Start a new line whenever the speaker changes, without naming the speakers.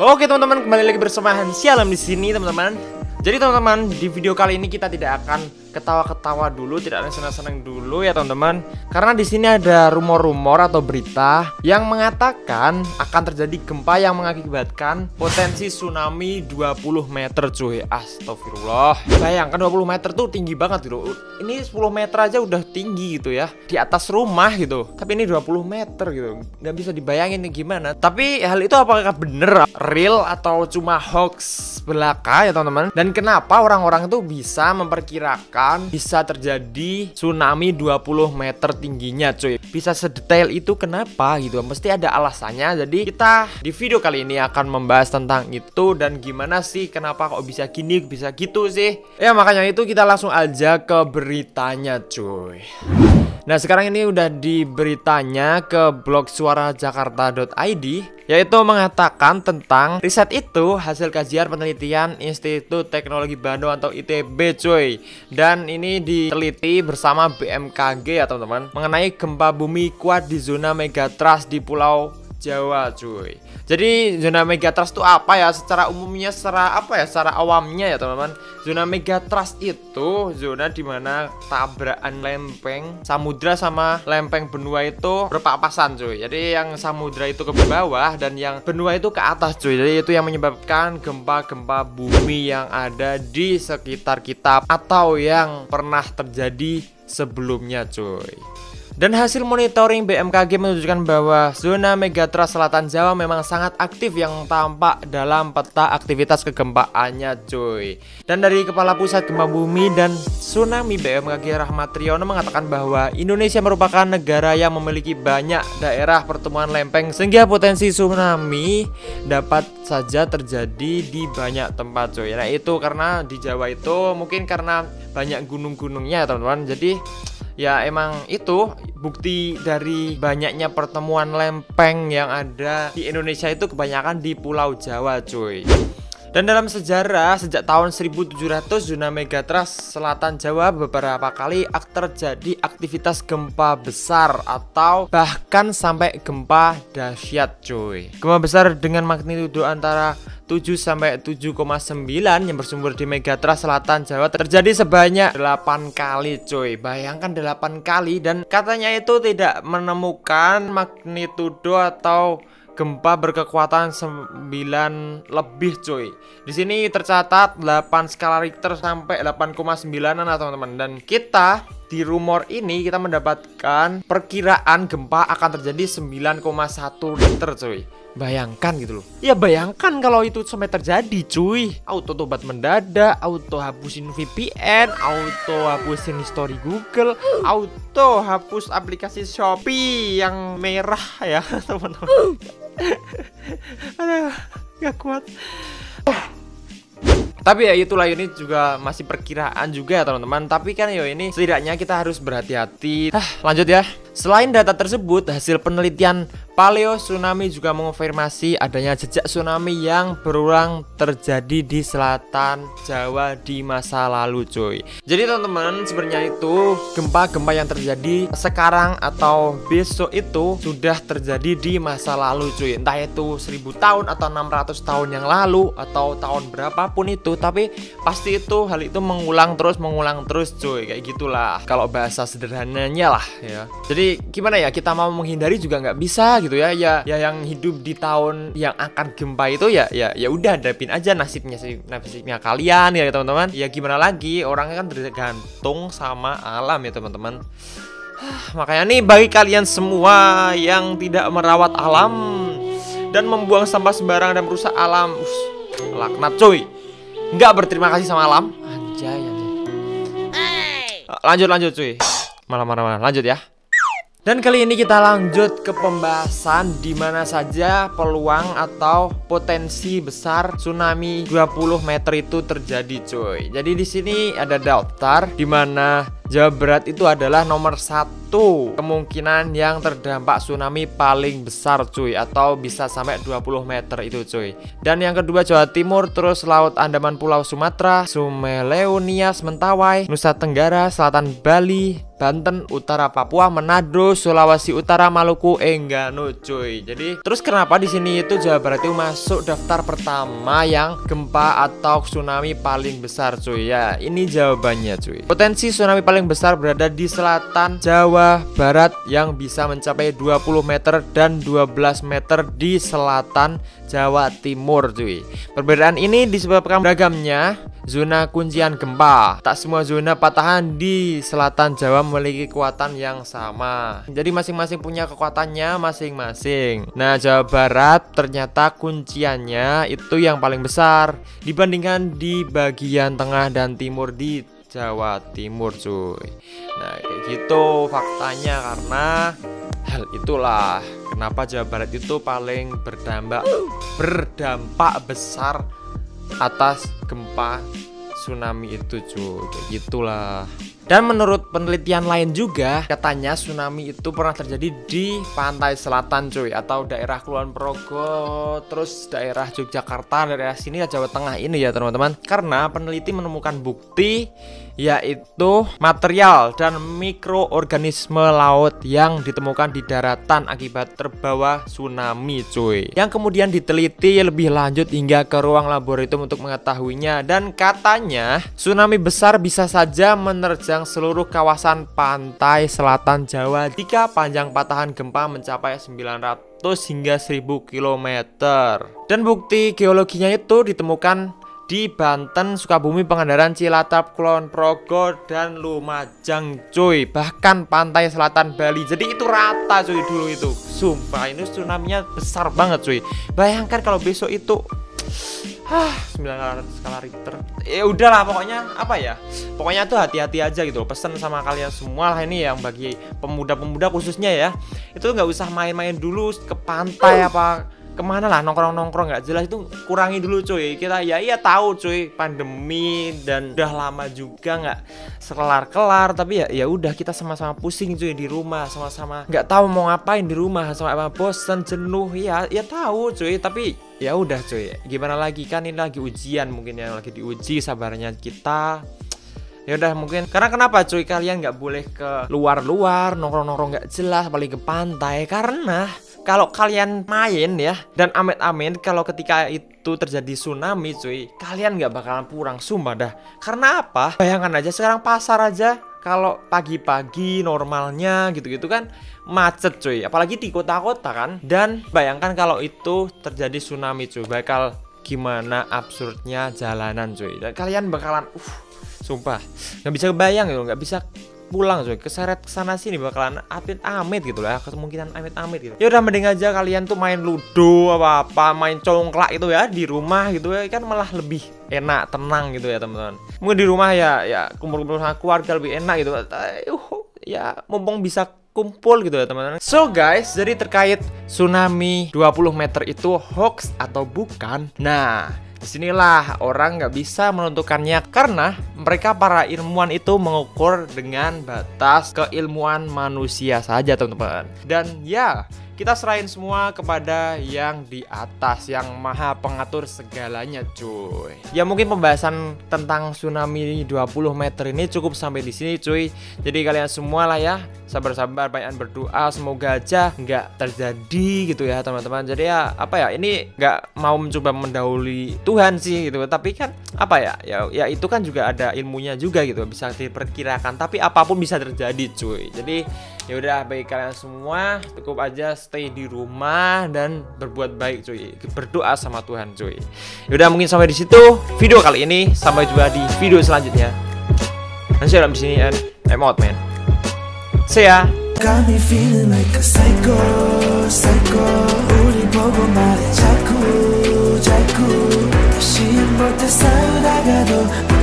Oke teman-teman, kembali lagi bersama Hansi Alam di sini teman-teman. Jadi teman-teman, di video kali ini kita tidak akan ketawa-ketawa dulu, tidak ada senang-senang dulu ya teman-teman. Karena di sini ada rumor-rumor atau berita yang mengatakan akan terjadi gempa yang mengakibatkan potensi tsunami 20 meter cuy. Astagfirullah. Bayangkan 20 meter tuh tinggi banget gitu. Ini 10 meter aja udah tinggi gitu ya, di atas rumah gitu. Tapi ini 20 meter gitu. Nggak bisa dibayangin nih gimana. Tapi hal itu apakah bener, real atau cuma hoax belaka ya teman-teman? Dan kenapa orang-orang itu bisa memperkirakan bisa terjadi tsunami 20 meter tingginya cuy? Bisa sedetail itu kenapa gitu? Mesti ada alasannya. Jadi kita di video kali ini akan membahas tentang itu dan gimana sih kenapa kok bisa gini, bisa gitu sih. Ya makanya itu kita langsung aja ke beritanya cuy. Nah sekarang ini udah di beritanya ke blog suarajakarta.id, yaitu mengatakan tentang riset itu hasil kajian penelitian Institut Teknologi Bandung atau ITB cuy. Dan ini diteliti bersama BMKG ya teman-teman, mengenai gempa bumi kuat di zona megatrust di Pulau Jawa cuy. Jadi zona megatrust itu apa ya? Secara umumnya, secara apa ya? Secara awamnya ya teman-teman, zona megatrust itu zona dimana tabrakan lempeng samudra sama lempeng benua itu berpapasan cuy. Jadi yang samudra itu ke bawah dan yang benua itu ke atas cuy. Jadi itu yang menyebabkan gempa-gempa bumi yang ada di sekitar kita atau yang pernah terjadi sebelumnya cuy. Dan hasil monitoring BMKG menunjukkan bahwa zona megatrust selatan Jawa memang sangat aktif yang tampak dalam peta aktivitas kegempaannya cuy. Dan dari Kepala Pusat Gempa Bumi dan Tsunami BMKG Rahmat Riono mengatakan bahwa Indonesia merupakan negara yang memiliki banyak daerah pertemuan lempeng sehingga potensi tsunami dapat saja terjadi di banyak tempat cuy. Nah itu karena di Jawa itu mungkin karena banyak gunung-gunungnya teman-teman. Jadi ya emang itu bukti dari banyaknya pertemuan lempeng yang ada di Indonesia itu kebanyakan di Pulau Jawa cuy. Dan dalam sejarah sejak tahun 1700 zona megatrust selatan Jawa beberapa kali terjadi aktivitas gempa besar atau bahkan sampai gempa dahsyat cuy. Gempa besar dengan magnitudo antara 7 sampai 7,9 yang bersumber di megatrust selatan Jawa terjadi sebanyak 8 kali cuy. Bayangkan 8 kali, dan katanya itu tidak menemukan magnitudo atau gempa berkekuatan 9 lebih cuy. Di sini tercatat 8 skala Richter sampai 8,9an teman-teman. Dan kita di rumor ini kita mendapatkan perkiraan gempa akan terjadi 9,1 Richter cuy. Bayangkan gitu loh. Ya bayangkan kalau itu sampai terjadi cuy. Auto tobat mendadak, auto hapusin VPN, auto hapusin history Google, auto hapus aplikasi Shopee yang merah ya teman-teman. Aduh, gak kuat. Tapi ya itulah, ini juga masih perkiraan juga ya teman-teman. Tapi kan yo ini setidaknya kita harus berhati-hati. Lanjut ya. Selain data tersebut, hasil penelitian Paleo Tsunami juga mengonfirmasi adanya jejak tsunami yang berulang terjadi di selatan Jawa di masa lalu cuy. Jadi teman-teman, sebenarnya itu gempa-gempa yang terjadi sekarang atau besok itu sudah terjadi di masa lalu cuy. Entah itu 1000 tahun atau 600 tahun yang lalu atau tahun berapapun itu, tapi pasti itu hal itu mengulang terus cuy. Kayak gitulah kalau bahasa sederhananya lah ya. Jadi gimana ya, kita mau menghindari juga nggak bisa gitu ya. Ya yang hidup di tahun yang akan gempa itu ya udah hadapin aja nasibnya kalian ya teman-teman. Ya gimana lagi, orangnya kan tergantung sama alam ya teman-teman. Makanya nih bagi kalian semua yang tidak merawat alam dan membuang sampah sembarangan dan merusak alam, laknat cuy. Nggak berterima kasih sama alam. Anjay. Lanjut cuy. Malah lanjut ya. Dan kali ini kita lanjut ke pembahasan di mana saja peluang atau potensi besar tsunami 20 meter itu terjadi cuy. Jadi di sini ada daftar di mana Jawa Barat itu adalah nomor 1 kemungkinan yang terdampak tsunami paling besar cuy, atau bisa sampai 20 meter itu cuy. Dan yang kedua Jawa Timur, terus Laut Andaman Pulau Sumatera, Sumeleo, Nias, Mentawai, Nusa Tenggara, Selatan Bali, Banten, Utara Papua, Manado, Sulawesi Utara, Maluku, Enggano cuy. Jadi terus kenapa di sini itu Jawa Barat itu masuk daftar pertama yang gempa atau tsunami paling besar cuy? Ya, ini jawabannya cuy. Potensi tsunami paling besar berada di selatan Jawa Barat yang bisa mencapai 20 meter dan 12 meter di selatan Jawa Timur cuy. Perbedaan ini disebabkan beragamnya zona kuncian gempa. Tak semua zona patahan di selatan Jawa memiliki kekuatan yang sama. Jadi masing-masing punya kekuatannya masing-masing. Nah, Jawa Barat ternyata kunciannya itu yang paling besar dibandingkan di bagian tengah dan timur di Jawa Timur cuy. Nah, kayak gitu faktanya, karena hal itulah kenapa Jawa Barat itu paling berdampak besar atas gempa tsunami itu cuy. Kayak gitulah. Dan menurut penelitian lain juga, katanya tsunami itu pernah terjadi di pantai selatan cuy, atau daerah Kulon Progo, terus daerah Yogyakarta, daerah sini Jawa Tengah ini ya teman-teman. Karena peneliti menemukan bukti yaitu material dan mikroorganisme laut yang ditemukan di daratan akibat terbawa tsunami cuy, yang kemudian diteliti lebih lanjut hingga ke ruang laboratorium untuk mengetahuinya. Dan katanya tsunami besar bisa saja menerjang seluruh kawasan pantai selatan Jawa jika panjang patahan gempa mencapai 900 hingga 1000 km. Dan bukti geologinya itu ditemukan di Banten, Sukabumi, Pangandaran, Cilacap, Kulon Progo, dan Lumajang cuy. Bahkan pantai selatan Bali. Jadi itu rata cuy dulu itu. Sumpah ini tsunami-nya besar banget cuy. Bayangkan kalau besok itu 9 skala Richter. Ya udahlah, pokoknya apa ya? Pokoknya tuh hati-hati aja gitu. Pesan sama kalian semua lah ini, yang bagi pemuda-pemuda khususnya ya. Itu nggak usah main-main dulu ke pantai apa kemana lah, nongkrong-nongkrong nggak jelas itu kurangi dulu cuy. Kita ya iya tahu cuy, pandemi dan udah lama juga nggak sekelar-kelar, tapi ya udah kita sama-sama pusing cuy di rumah, sama-sama nggak tahu mau ngapain di rumah, sama bosan, jenuh, ya tahu cuy, tapi ya udah cuy, gimana lagi, kan ini lagi ujian, mungkin yang lagi diuji sabarnya kita. Ya udah, mungkin karena kenapa cuy kalian nggak boleh ke luar-luar, nongkrong-nongkrong nggak jelas, apalagi ke pantai, karena kalau kalian main ya, dan amit-amit kalau ketika itu terjadi tsunami cuy, kalian nggak bakalan pulang, sumpah dah. Karena apa? Bayangkan aja sekarang pasar aja kalau pagi-pagi normalnya gitu-gitu kan macet cuy, apalagi di kota-kota kan. Dan bayangkan kalau itu terjadi tsunami cuy, bakal gimana absurdnya jalanan cuy. Dan kalian bakalan sumpah nggak bisa kebayang gitu, nggak bisa pulang cuy, keseret kesana sini bakalan amit-amit gitu lah, kemungkinan amit-amit gitu. Ya udah, mending aja kalian tuh main ludo apa main congklak itu ya di rumah gitu ya, kan malah lebih enak, tenang gitu ya teman-teman. Mungkin di rumah ya kumpul-kumpul sama keluarga lebih enak gitu ya, mumpung bisa kumpul gitu ya teman-teman. So guys, jadi terkait tsunami 20 meter itu hoax atau bukan, nah disinilah orang nggak bisa menentukannya, karena mereka para ilmuwan itu mengukur dengan batas keilmuan manusia saja teman-teman. Dan ya, kita serahin semua kepada yang di atas, yang maha pengatur segalanya cuy. Ya mungkin pembahasan tentang tsunami 20 meter ini cukup sampai di sini cuy. Jadi kalian semua lah ya, sabar-sabar, banyak berdoa, semoga aja nggak terjadi gitu ya teman-teman. Jadi ya apa ya, ini nggak mau mencoba mendahului Tuhan sih gitu, tapi kan apa ya itu kan juga ada ilmunya juga gitu, bisa diperkirakan, tapi apapun bisa terjadi cuy. Jadi ya udah, bagi kalian semua cukup aja stay di rumah dan berbuat baik cuy, berdoa sama Tuhan cuy. Yaudah, mungkin sampai di situ video kali ini, sampai jumpa di video selanjutnya. Dan saya di sini and I'm out man. See ya. Got me feeling like a psycho. 우리 보고 말해 자꾸 다시 한번 싸우다가도